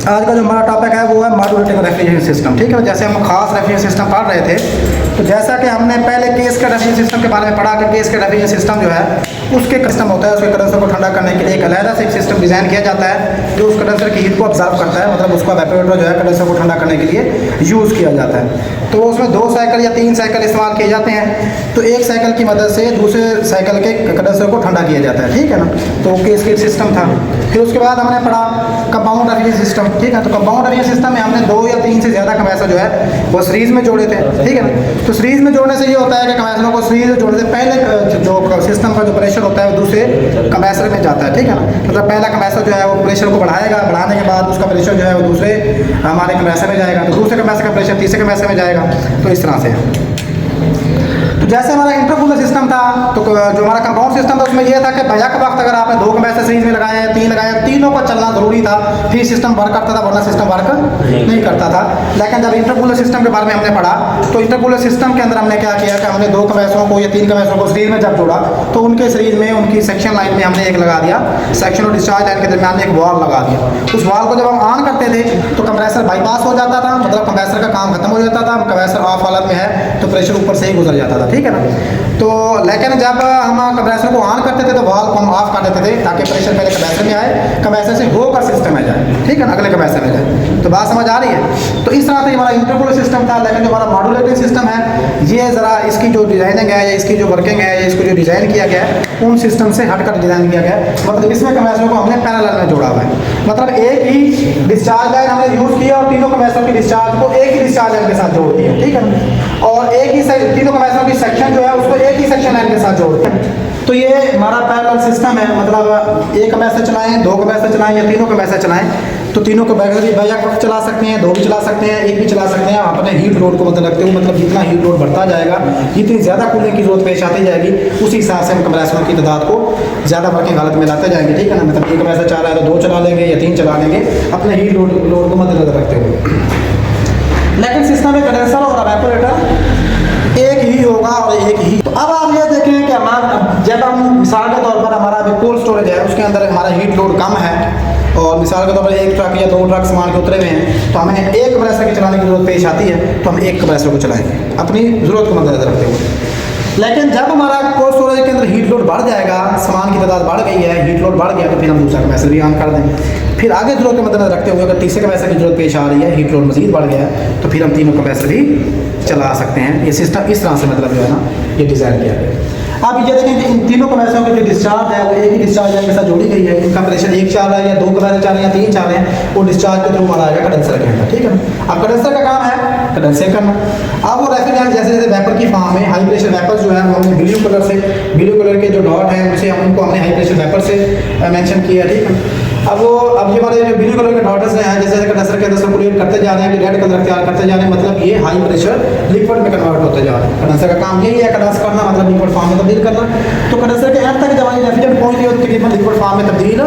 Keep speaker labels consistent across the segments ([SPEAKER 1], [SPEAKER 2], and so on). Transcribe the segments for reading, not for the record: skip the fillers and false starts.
[SPEAKER 1] आज का जो हमारा टॉपिक है वो है मॉड्यूलेटिंग रेफ्रिजरेशन सिस्टम। ठीक है, जैसे हम खास रेफ्रिजरेशन सिस्टम पढ़ रहे थे, तो जैसा कि हमने पहले केस के रेफ्रिजरेशन सिस्टम के बारे में पढ़ा कि केस के रेफ्रिजरेशन सिस्टम जो है उसके सिस्टम होता है, उसके कंडेंसर को ठंडा करने के लिए एक अलग से एक सिस्टम डिज़ाइन किया जाता है जो उस कंडेंसर की हीट को ऑब्जर्व करता है, मतलब उसका वेपोरेटर जो है कंडेंसर को ठंडा करने के लिए यूज़ किया जाता है। तो उसमें 2 साइकिल या 3 साइकिल इस्तेमाल किए जाते हैं। तो एक साइकिल की मदद से दूसरे साइकिल के कंडेंसर को ठंडा किया जाता है। ठीक है ना, तो केस के सिस्टम था। फिर उसके बाद हमने पढ़ा कंपाउंड रेफ्रिजरेशन सिस्टम। ठीक है, तो कंपाउंड रेफ्रिजरेशन सिस्टम में हमने 2 या 3 से ज़्यादा कंप्रेसर जो है वो सीरीज में जोड़े थे। ठीक है ना, तो सीरीज में जोड़ने से ये होता है कि कंप्रेसरों को सीरीज में जोड़ने से पहले जो सिस्टम का जो प्रेशर होता है वो दूसरे कंप्रेसर में जाता है। ठीक है ना, मतलब पहला कंप्रेसर जो है वो प्रेशर को बढ़ाएगा, बढ़ाने के बाद उसका प्रेशर जो है वो दूसरे हमारे कंप्रेसर में जाएगा, तो दूसरे कंप्रेसर का प्रेशर तीसरे कंप्रेसर में जाएगा। तो इस तरह से तो जैसे हमारा इंटरकूलर सिस्टम था, तो जो हमारा कंपाउंड सिस्टम था उसमें यह था कि बैक वक्त अगर आपने 2 कंप्रेसर सीरीज में लगाए हैं, 3 लगाए, तीनों का चलना जरूरी था, फिर सिस्टम वर्क करता था, वरना सिस्टम वर्क नहीं करता था। लेकिन जब इंटरकूलर सिस्टम के बारे में हमने पढ़ा, तो इंटरकूलर सिस्टम के अंदर हमने क्या किया कि हमने 2 कंप्रेसरों को या 3 कंप्रेसरों को सीरीज में जब जोड़ा, तो उनके सीरीज में उनकी सेक्शन लाइन में हमने एक लगा दिया, सेक्शन और डिस्चार्ज लाइन के दरमियान में एक वॉल्व लगा दिया। उस वॉल्व को जब हम ऑन करते थे तो कंप्रेसर बाईपास हो जाता था, मतलब कंप्रेसर का काम खत्म हो जाता था, कंप्रेसर ऑफ हालत में है तो प्रेशर ऊपर से ही गुजर जाता था। ठीक है ना, तो लेकिन जब हम कंप्रेसर को ऑन करते थे तो वॉल्व को हम ऑफ कर देते थे ताकि प्रेशर पहले कंप्रेसर में आए, कंप्रेसर से होकर सिस्टम में जाए। ठीक है ना, अगले कंप्रेसर में जाए। तो बात समझ आ रही है। तो इस तरह से हमारा इंटरकूलर सिस्टम था। लेकिन जो हमारा मॉड्यूलेटिंग सिस्टम है, ये ज़रा इसकी जो डिज़ाइनिंग है या इसकी जो वर्किंग है या इसको जो डिज़ाइन किया गया है उन सिस्टम से हटकर डिज़ाइन किया गया है। मतलब इसमें कंप्रेसर को हमने पैरेलल में जोड़ा हुआ है, मतलब एक ही डिस्चार्ज लाइन हमने यूज़ किया और तीनों कंप्रेसर की डिस्चार्ज को एक ही डिस्चार्ज लाइन के साथ जोड़ दिया। ठीक है ना, और एक ही तीनों कंप्रेसर की सेक्शन जो है उसको एक ही सेक्शन लाइन के साथ जोड़ते हैं। तो ये हमारा पैरेलल सिस्टम है, मतलब एक कंप्रेसर चलाएं, 2 कंप्रेसर चलाएं या तीनों कंप्रेसर चलाएं, तो तीनों को बैक वक्त चला सकते हैं, 2 भी चला सकते हैं, 1 भी चला सकते हैं। अपने हीट लोड को मतलब रखते हुए, मतलब जितना हीट लोड बढ़ता जाएगा, जितनी ज़्यादा कूलिंग की जरूरत पेश आती जाएगी, उसी हिसाब से हम कंप्रेसरों की तादाद को ज़्यादा वर्किंग हालत में लाते जाएंगे। ठीक है ना, मतलब एक कंप्रेसर चला है तो 2 चला लेंगे या 3 चला लेंगे, अपने हीट लोड को मद्देनजर रखते हुए। लेकिन सिस्टम में कंडेंसर और एवापोरेटर एक ही होगा और एक ही। तो अब आप ये देखें कि हमारा जब हम मिसाल के तौर पर हमारा अभी कोल्ड स्टोरेज है, उसके अंदर हमारा हीट लोड कम है और मिसाल के तौर पर 1 ट्रक या 2 ट्रक सामान के उतरे हुए हैं, तो हमें एक कंप्रेसर की चलाने की जरूरत पेश आती है, तो हम एक कंप्रेसर को चलाएंगे अपनी ज़रूरत को मद्देनजर रखते हुए। लेकिन जब हमारा कोल्ड स्टोरेज के अंदर हीट लोड बढ़ जाएगा, सामान की तादाद बढ़ गई है, हीट लोड बढ़ गया, तो फिर हम दूसरा कंप्रेसर भी ऑन कर देंगे। फिर आगे जरूरत को मद्देनजर रखते हुए अगर तीसरे कंप्रेसर की जरूरत पेश आ रही है, हीट लोड मजीद बढ़ गया है, तो फिर हम तीनों कंप्रेसर भी चला सकते हैं। ये सिस्टम इस तरह से मतलब जो है ना ये डिज़ाइन किया गया है। आप ये देखें कि इन तीनों कंप्रेसरों की जो डिस्चार्ज है वो एक ही डिस्चार्ज लाइन के साथ जोड़ी गई है। इनका प्रेशर 1 चल रहा है या 2 कंप्रेसर चल रहे हैं या 3 चल रहे हैं, वो डिस्चार्ज के थ्रू हमारा आएगा कंडेंसर के अंदर। ठीक है ना, अब कंडेंसर का काम है कंडेंसर करना। अब वो रेफ्रिजरेंट जैसे जैसे वेपर की फॉर्म में हाई प्रेशर वेपर जो है हमने ब्लू कलर के जो डॉट हैं उसे हमको हमने हाई प्रेशर वेपर से मेंशन किया। ठीक है, अब ये हमारे जो ब्लू कलर के डॉट्स हैं जैसे जैसे कंडेंसर के अंदर सर्कुलेट करते जा रहे हैं, रेड कलर तैयार करते जा रहे हैं, मतलब ये हाई प्रेशर लिक्विड में कन्वर्ट होते जा रहे हैं। कंडेंसर का काम यही है, कंडेंस करना, मतलब लिक्विड फॉर्म में तब्दील करना। तो कंडेंसर के एंड तक जब हमारी रेफ्रिजरेंट पहुंच गई तकरीबन लिक्विड फॉर्म में तब्दील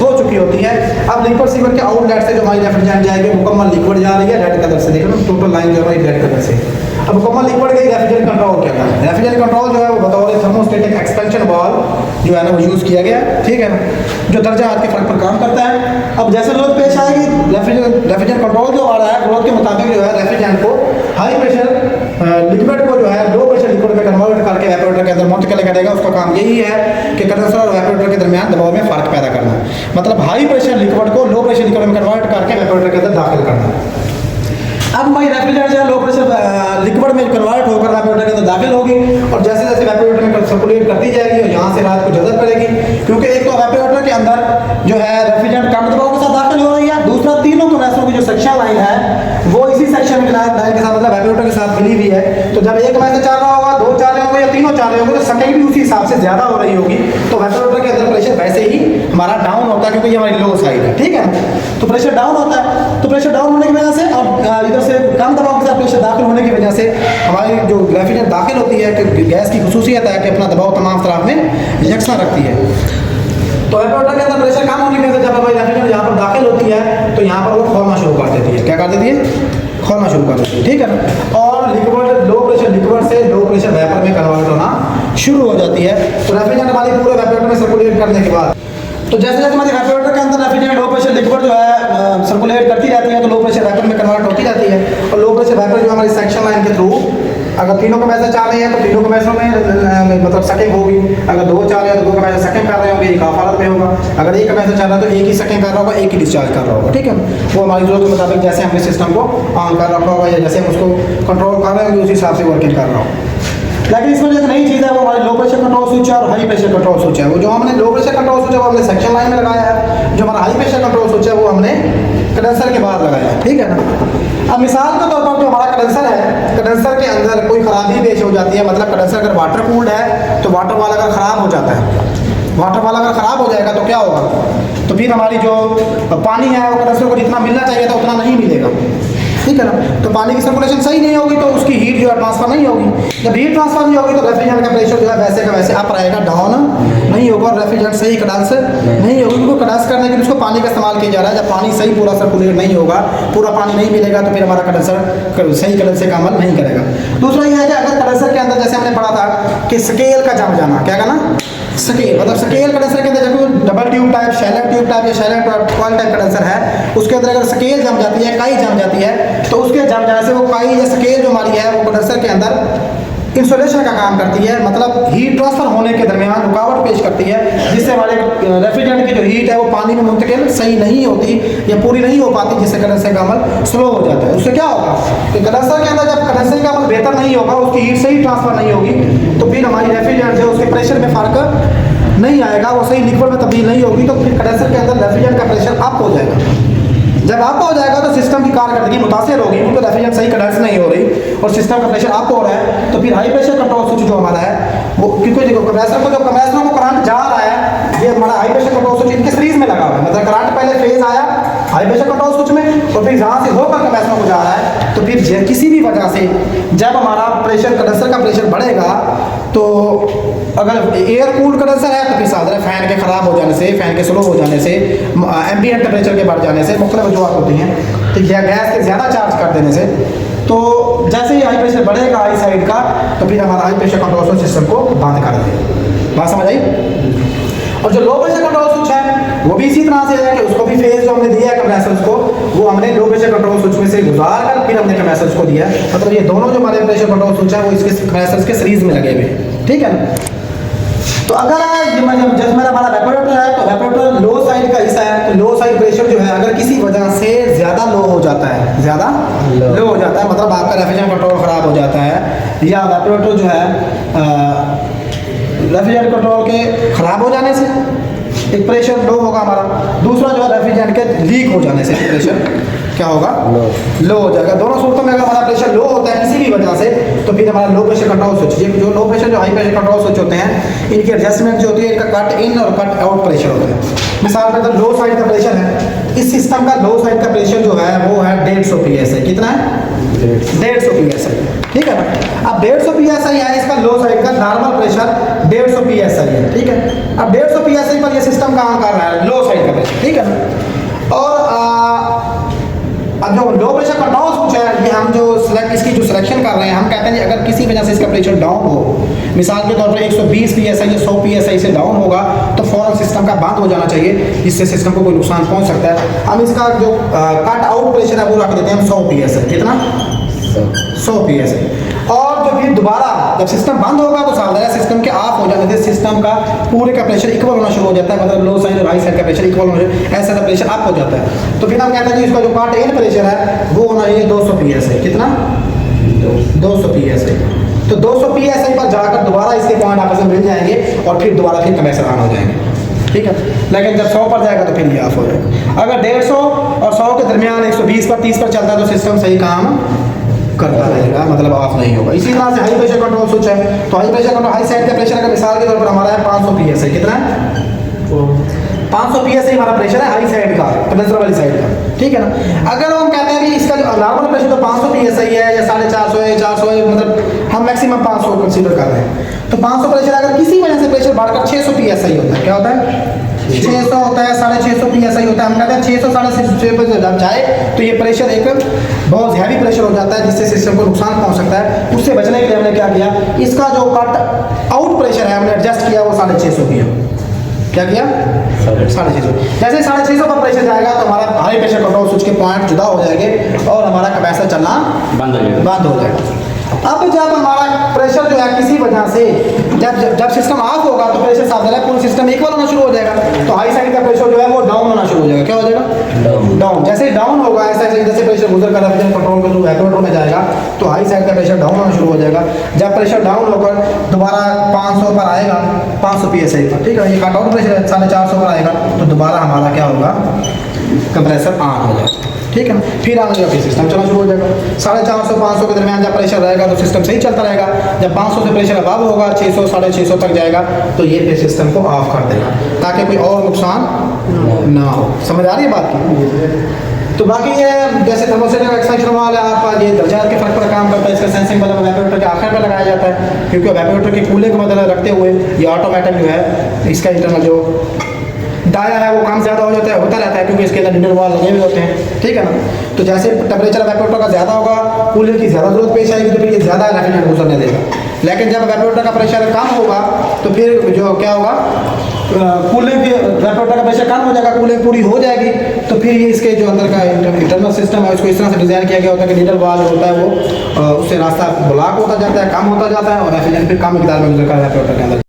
[SPEAKER 1] हो चुकी होती है। अब लिक्विड सीवर के आउटलेट से जो हमारी रेफ्रिजरेंट जाएगी मुकम्मल लिक्विड जा रही है रेड कलर से, देख लो टोटल लाइन जो है हमारी रेड कलर से। अब मुकम्मल लिक्विड गई, रेफ्रिजरेंट कंट्रोल क्या था, रेफ्रिजरेंट कंट्रोल जो है वो बतौर थर्मोस्टेटिक एक्सपेंशन वाल्व जो है ना वो यूज़ किया गया। ठीक है ना, जो दर्जा हाथ के फर्क पर काम करता है। अब जैसे जरूरत पेश आएगी रेफ्रिजरेंट कंट्रोल जो आ रहा है जरूरत के मुताबिक जो है रेफ्रिजरेंट को हाई प्रेशर लिक्विड को जो है लो प्रेशर लिक्विड में कन्वर्ट करके एवापोरेटर के अंदर मुंतकिल करेगा। उसका काम यही है कि कंडेंसर और एवापोरेटर के दरमियान दबाव में फ़र्क पैदा करना, मतलब हाई प्रेशर लिक्विड को लो प्रेशर लिक्विड में कन्वर्ट करके एवापोरेटर के अंदर दाखिल करना। अब हमारी रेफ्रिजरेंट जो है लो प्रेशर लिक्विड में कन्वर्ट होकर एवापोरेटर के अंदर दाखिल होगी और जैसे जैसे एवापोरेटर में सर्कुलेट करती जाएगी और यहाँ से रात को जज़ब करेगी, क्योंकि एक तो एवापोरेटर के अंदर जो है रेफ्रिजरेंट कम दबाव के साथ दाखिल हो रही है, दूसरा तीनों कंप्रेसरों की जो सेक्शन लाइन है वो इसी सेक्शन लाइन के साथ मतलब एवापोरेटर के साथ मिली हुई है। तो जब एक कंप्रेसर चल रहा होगा, 2 चल रहे होंगे या तीनों चल रहे होंगे, तो सकिंग भी उसी हिसाब से ज़्यादा हो रही होगी, तो एवापोरेटर के अंदर प्रेशर वैसे ही हमारा डाउन होता है क्योंकि ये हमारी लो साइड है। ठीक है, तो प्रेशर डाउन होता है, तो प्रेशर डाउन होने की वजह से और इधर से कम दबाव के साथ प्रेशर दाखिल होने की वजह से हमारी जो रेफ्रिजरेंट दाखिल होती है कि गैस की खुसूसियत है कि अपना दबाव तमाम तरफ में यकसा रखती है। तो एवापोरेटर के अंदर प्रेशर कम होने की वजह से जब हमारी रेफ्रिजरेंट यहाँ पर दाखिल होती है तो यहाँ पर वो खोलना शुरू कर देती है। क्या कर देती है? खोलना शुरू कर देती है। ठीक है ना, और लिक्विड लो प्रेशर लिक्विड से लो प्रेशर वेपर में कन्वर्ट होना शुरू हो जाती है। तो रेफ्रिजरेंट हमारी पूरे एवापोरेटर में सर्कुलेट करने के बाद तो जैसे जैसे हमारे रेफ्रिजरेटर के अंदर रेफ्रिजरेंट लो प्रेशर लिक्विड जो है सर्कुलेट करती रहती है, तो लो प्रेशर वेपर में कन्वर्ट होती रहती है। और लो प्रेशर वेपर जो हमारी सेक्शन लाइन के थ्रू अगर तीनों कंप्रेसर चाल रही है तो तीनों कंप्रेसरों में मतलब सकिंग होगी। अगर दो चाल रहे हैं तो दो कंप्रेसर सकिंग कर रहे होंगे, एक हाफ हालत में होगा। अगर एक कंप्रेसर चल रहा है तो एक ही सकिंग कर रहा होगा, एक ही डिस्चार्ज कर रहा होगा। ठीक है, वो हमारी जरूरत के मुताबिक जैसे हमने सिस्टम को ऑन कर रखा होगा या जैसे हम उसको कंट्रोल कर रहे होंगे उस हिसाब से वर्किंग कर रहा होगा। लेकिन इसमें जो नई चीज़ है वो हमारी लो प्रेशर कंट्रोल स्विच है और हाई प्रेशर कंट्रोल स्विच है। वो जो हमने लो प्रेशर कंट्रोल स्विच है वो हमने सेक्शन लाइन में लगाया है, जो हमारा हाई प्रेशर कंट्रोल स्विच है वो हमने कंडेंसर के बाहर लगाया है। ठीक है ना। अब मिसाल के तौर पर जो हमारा कंडेंसर है, कंडेंसर के अंदर कोई खराबी पेश हो जाती है, मतलब कंडेंसर अगर वाटर कूल्ड है तो वाटर वाला अगर ख़राब हो जाता है, वाटर वाला अगर ख़राब हो जाएगा तो क्या होगा, तो फिर हमारी जो पानी है वो कंडेंसर को जितना मिलना चाहिए था उतना नहीं मिलेगा। ठीक है ना। तो पानी की सर्कुलेशन सही नहीं होगी तो उसकी हीट जो है ट्रांसफर नहीं होगी। जब हीट ट्रांसफर नहीं होगी तो रेफ्रिजरेंट का प्रेशर जो है वैसे का वैसे अप रहेगा, डाउन नहीं होगा। और रेफ्रिजरेंट सही कंडेंस नहीं होगी, क्योंकि कंडेंस करने के लिए उसको पानी का इस्तेमाल किया जा रहा है। जब पानी सही पूरा सर्कुलेट नहीं होगा, पूरा पानी नहीं मिलेगा तो फिर हमारा कंडेंसर सही कंडेंसर का अमल नहीं करेगा। दूसरा यह है कि अगर कंडेंसर के अंदर जैसे हमने पढ़ा था कि स्केल का जम जाना, क्या कहना, स्केल मतलब स्केल कंडेंसर के अंदर जब double tube type, chalet tube type या शैलेट कॉइल टाइप कंडेंसर है, उसके अंदर अगर स्केल जम जाती है, काई जम जाती है, तो उसके जम जाने से वो काई या स्केल जो हमारी है वो कंडेंसर के अंदर इंसुलेशन का काम करती है, मतलब हीट ट्रांसफर होने के दरमियान रुकावट पेश करती है, जिससे हमारे रेफ्रिजरेंट की जो हीट है वो पानी में मुंतकिल सही नहीं होती या पूरी नहीं हो पाती, जिससे कंडेंसर का अमल स्लो हो जाता है। उससे क्या होगा कि कंडेंसर के अंदर जब कंडेंसर का अमल बेहतर नहीं होगा, उसकी हीट सही ट्रांसफर नहीं होगी, तो फिर हमारी रेफ्रिजरेंट जो उसके प्रेशर में फ़र्क नहीं आएगा, वो सही लिक्विड में तब्दील नहीं होगी, तो फिर कंडेंसर के अंदर रेफ्रिजरेंट का प्रेशर अप हो जाएगा। जब अप हो जाएगा तो सिस्टम की कारकर्दगी मुतासिर होगी, क्योंकि रेफ्रिजरेंट सही कंडेंस नहीं हो रही और सिस्टम का प्रेशर अप हो रहा है। तो फिर हाई प्रेशर कंट्रोल स्विच जो हमारा है वो, क्योंकि देखो कंप्रेसर को करंट जा रहा है, ये हमारा हाई प्रेशर कंट्रोल स्विच इनके सीरीज में लगा हुआ है, मतलब करंट पहले फेज आया हाई प्रेशर कंट्रोल स्विच में और फिर जहाँ से होकर कंप्रेसर को जा रहा है, तो फिर किसी भी वजह से जब हमारा प्रेशर कंडेंसर का प्रेशर बढ़ेगा, तो अगर एयर कूल्ड कंडेंसर है तो फिर साधारण फैन के ख़राब हो जाने से, फैन के स्लो हो जाने से, एम्बिएंट टेम्परेचर के बढ़ जाने से मुख्तलिफ वजूहत होती हैं, तो गैस के ज़्यादा चार्ज कर देने से, तो जैसे ही हाई प्रेशर बढ़ेगा हाई साइड का, तो फिर हमारा हाई प्रेशर कंट्रोल सिस्टम को बंद कर देगा। बात समझ आई। और जो लो प्रेशर कंट्रोल स्विच है वो भी इसी तरह से है कि उसको भी फेज जो हमने दिया है कंप्रेसर्स को, वो हमने लो प्रेशर कंट्रोल स्विच में से गुजार कर फिर हमने कंप्रेसर्स को दिया है। मतलब ये दोनों जो हमारे प्रेशर कंट्रोल स्विच है वो इसके कंप्रेसर्स के सीरीज में लगे हुए हैं। ठीक है ना। तो अगर जब मेरा हमारा वेपोरेटर है तो वेपोरेटर लो साइड का हिस्सा है, तो लो साइड प्रेशर जो है अगर किसी वजह से ज़्यादा लो हो जाता है, ज़्यादा लो हो जाता है, मतलब आपका रेफ्रिजरेंट कंट्रोल ख़राब हो जाता है, या वेपोरेटर जो है रेफ्रिजरेंट कंट्रोल के ख़राब हो जाने से एक प्रेशर लो होगा हमारा, दूसरा जो है रेफ्रिजरेंट के लीक हो जाने से प्रेशर क्या होगा, लो हो जाएगा। दोनों सूरतों में अगर हमारा प्रेशर लो होता है किसी भी वजह से, तो फिर हमारा लो प्रेशर कंट्रोल स्विच, ये जो लो प्रेशर जो हाई प्रेशर कंट्रोल स्विच होते हैं, इनकी एडजस्टमेंट जो होती है, इनका कट इन और कट आउट प्रेशर होता है। मिसाल के तौर लो साइड का प्रेशर है, इस सिस्टम का लो साइड का प्रेशर जो है वो है 150 PSI। कितना है, 150 PSI। ठीक है ना। अब 150 PSI है इसका लो साइड का नॉर्मल प्रेशर 150 PSI है। ठीक है। अब 150 PSI पर ये सिस्टम काम कर रहा है, लो साइड का प्रेशर। ठीक है ना। और अब जो लो प्रेशर कंट्रोल स्विच है, ये हम जो इसकी जो सिलेक्शन कर रहे हैं, हम कहते हैं अगर किसी वजह से इसका प्रेशर डाउन हो, मिसाल के तौर पर 120 PSI या 100 PSI से डाउन होगा, तो फौरन सिस्टम का बंद हो जाना चाहिए, जिससे सिस्टम को कोई नुकसान पहुंच सकता है। हम इसका जो कट आउट प्रेशर है वो रख देते हैं हम 100 PSI। कितना, 100 PSI। और जो फिर दोबारा जब सिस्टम बंद होगा तो साधारण सिस्टम के ऑफ हो जाने से सिस्टम का पूरे का प्रेशर इक्वल होना शुरू हो जाता है, मतलब लो साइड और हाई साइड का प्रेशर इक्वल होना, ऐसा का प्रेशर अप हो जाता है। तो फिर हम कहते हैं कि इसका जो कट इन प्रेशर है वो होना चाहिए 200 PSI। कितना, 200 PSI। तो 200 PSI पर जाकर दोबारा इसके पॉइंट आपस में मिल जाएंगे और फिर दोबारा फिर कंप्रेसर ऑन हो जाएंगे। ठीक है। लेकिन जब 100 पर जाएगा तो फिर ये ऑफ हो जाएगा। अगर 150 और 100 के दरमियान 120 पर 30 पर चलता है तो सिस्टम सही काम करता रहेगा, मतलब ऑफ नहीं होगा। इसी तरह से हाई प्रेशर कंट्रोल स्विच है, तो high pressure control high side का प्रेशर का मिसाल के तौर पर हमारा है 500 PSI। कितना है, 500 PSI हमारा प्रेशर है हाई साइड का, कंडेंसर वाली साइड का। ठीक है ना। अगर हम कहते हैं कि इसका जो नॉर्मल प्रेशर तो 500 PSI है या 450 है, 400 है, मतलब हम मैक्सिमम 500 कंसीडर कर रहे हैं। तो 500 प्रेशर अगर किसी वजह से प्रेशर बढ़कर 600 PSI होता है, क्या होता है, 600 होता है, 650 PSI होता है। हम कहते हैं 600 650 पर जब जाए तो ये प्रेशर एक बहुत हैवी प्रेशर हो जाता है, जिससे सिस्टम को नुकसान पहुंच सकता है। उससे बचने के लिए हमने क्या किया, इसका जो कट आउट प्रेशर है हमने एडजस्ट किया, वो 650 किया। क्या किया 650। जैसे 650 पर प्रेशर जाएगा तो हमारा हाई प्रेशर कंट्रोल स्विच के पॉइंट जुदा हो जाएंगे और हमारा कंप्रेसर चलना बंद हो जाएगा। अब जब हमारा प्रेशर जो है किसी वजह से जब सिस्टम ऑफ होगा तो प्रेशर साफ है, पूरा सिस्टम इक्वल होना शुरू हो जाएगा, तो हाई साइड का प्रेशर जो है वो डाउन होना शुरू हो जाएगा। क्या हो जाएगा डाउन। जैसे डाउन होगा ऐसा जैसे प्रेशर गुजर कर रेफ्रिजरेटर कंट्रोल के थ्रू इवेपोरेटर में जाएगा तो हाई साइड का प्रेशर डाउन होना शुरू हो जाएगा। जब प्रेशर डाउन होकर दोबारा 500 पर आएगा, 500 PSI पर, ठीक है, ये कट आउट प्रेशर 450 पर आएगा तो दोबारा हमारा क्या होगा कंप्रेसर ऑन हो जाएगा, ठीक है ना। फिर आगे जाके सिस्टम चलना शुरू हो जाएगा। 450 500 के दरमियान जब प्रेशर रहेगा तो सिस्टम सही चलता रहेगा। जब 500 से प्रेशर अबव होगा 600 650 तक जाएगा तो ये फिर सिस्टम को ऑफ कर देगा ताकि कोई और नुकसान ना हो। समझ आ रही है बात की। तो बाकी ये जैसे थर्मोस्टेट का एक्सटेंशन वाला है आपका, ये दर्जात के फर्क पर काम करता है। इसका सेंसिंग बल्ब इवेपोरेटर के आखिर पर लगाया जाता है क्योंकि इवेपोरेटर की कूलिंग को मतलब रखते हुए ये ऑटोमेटिक जो है इसका इंटरनल जो डाया है वो कम ज़्यादा होता रहता है क्योंकि इसके अंदर इंटर वाल लगे हुए होते हैं, ठीक है ना। तो जैसे टेम्परेचर इवेपोरेटर का ज़्यादा होगा, कूलर की ज़्यादा जरूरत पेश आएगी तो फिर ये ज़्यादा रेफ्रिजरेटर गुजरने देगा। लेकिन जब इवेपोरेटर का प्रेशर कम होगा तो फिर जो क्या होगा कूलिंग की इवेपोरेटर का प्रेशर कम हो जाएगा, कूलिंग पूरी हो जाएगी तो फिर ये इसके जो अंदर का इंटरनल सिस्टम है उसको इस तरह से डिज़ाइन किया गया होता है कि लीडर वाल होता है वो उससे रास्ता ब्लॉक होता जाता है, कम होता जाता है और रेफ्रिजरेटर फिर कम मिकदार में गुजर कर इवेपोरेटर के अंदर